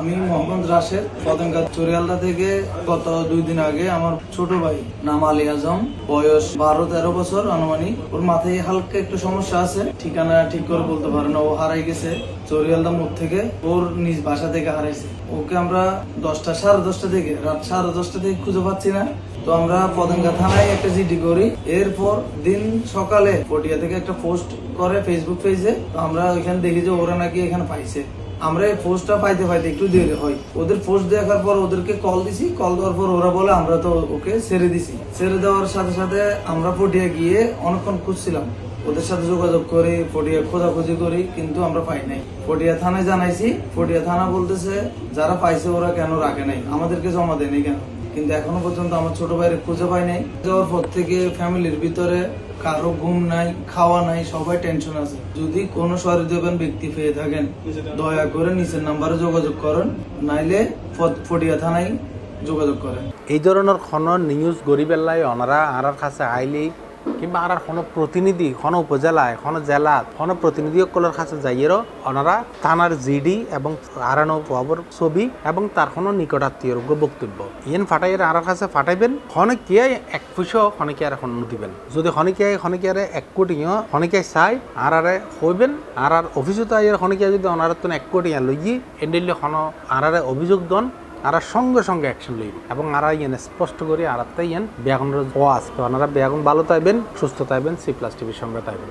আমি মোহাম্মদ রাশেদ পতেঙ্গা চুরিয়ালদা থেকে গত 2 দিন আগে আমার ছোট ভাই নাম আলী আজম, বয়স 12-13 বছর আনুমানিক। ওর মাথায় হালকা একটু সমস্যা আছে, ঠিকানা ঠিক করে বলতে পারে না। ও হারাই গেছে চুরিয়ালদা মোড় থেকে, ওর নিজ বাসা থেকে হারাইছে। ওকে আমরা 10টা, 10:30 থেকে রাত 10:30 থেকে খুঁজে পাচ্ছি না। তো আমরা পতেঙ্গা থানায় একটা জিডি করি। এরপর দিন সকালে পটিয়া থেকে একটা পোস্ট করে ফেসবুক পেজে। তো আমরা ওইখানে দেখি যে ওরা নাকি এখানে পাইছে। আমরা এই পোস্টটা পাইতে একটু দেরি হয়। ওদের পোস্ট দেখার পর ওদেরকে কল দিছি। কল দেওয়ার পর ওরা বলে আমরা তো ওকে ছেড়ে দিছি। ছেড়ে দেওয়ার সাথে সাথে আমরা পটিয়া গিয়ে অনেকক্ষণ খুঁজছিলাম, ওদের সাথে যোগাযোগ করি, পটিয়া খোঁজাখুঁজি করি, কিন্তু আমরা পাই নাই। পটিয়া থানায় জানাইছি, পটিয়া থানা বলতেছে যারা পাইছে ওরা কেন রাখে নাই, আমাদেরকে জমা দেয়নি কেন। কিন্তু এখনো পর্যন্ত আমার ছোট ভাইয়ের খুঁজে পাই নাই। যাওয়ার পর থেকে ফ্যামিলির ভিতরে কারো ঘুম নাই, খাওয়া নাই, সবাই টেনশন আছে। যদি কোনো সহৃদয়বান ব্যক্তি পেয়ে থাকেন দয়া করে নিচের নাম্বারে যোগাযোগ করেন, নাইলে পটিয়া থানায় যোগাযোগ করেন। এই ধরনের কোনো নিউজ গরিবেল্লাই ওনারা আর কাছে আইলেই কিংবা আর কোনো প্রতিনিধি কোনো উপজেলায় কোনো জেলাত কোনো প্রতিনিধিসকলের কাছে যাইয়েরও ওনারা থানার জিডি এবং আরানো খবর ছবি এবং তার কোনো নিকটাত্মীয় বক্তব্য ইয়েন ফাটাইয়ের আর কাছে ফাটাইবেন। হনেকে 1 পয়সা হনেকে আর এখন দিবেন। যদি হনেকে আর 1 কোটিও হনেকে চাই আর হইবেন আর অফিসও তাই হনেকে যদি ওনার তো 1 কোটি লইয়ে এন্ডিলে হনো আর অভিযোগ দন আর সঙ্গে সঙ্গে অ্যাকশন লইব এবং আর ইয়েন স্পষ্ট করে আর তাই ইয়েন ব্যাগুনের ওয়াজ তো ওনারা ব্যাগুন ভালো তাইবেন, সুস্থ তাইবেন, C+ টিভির সঙ্গে তাইবেন।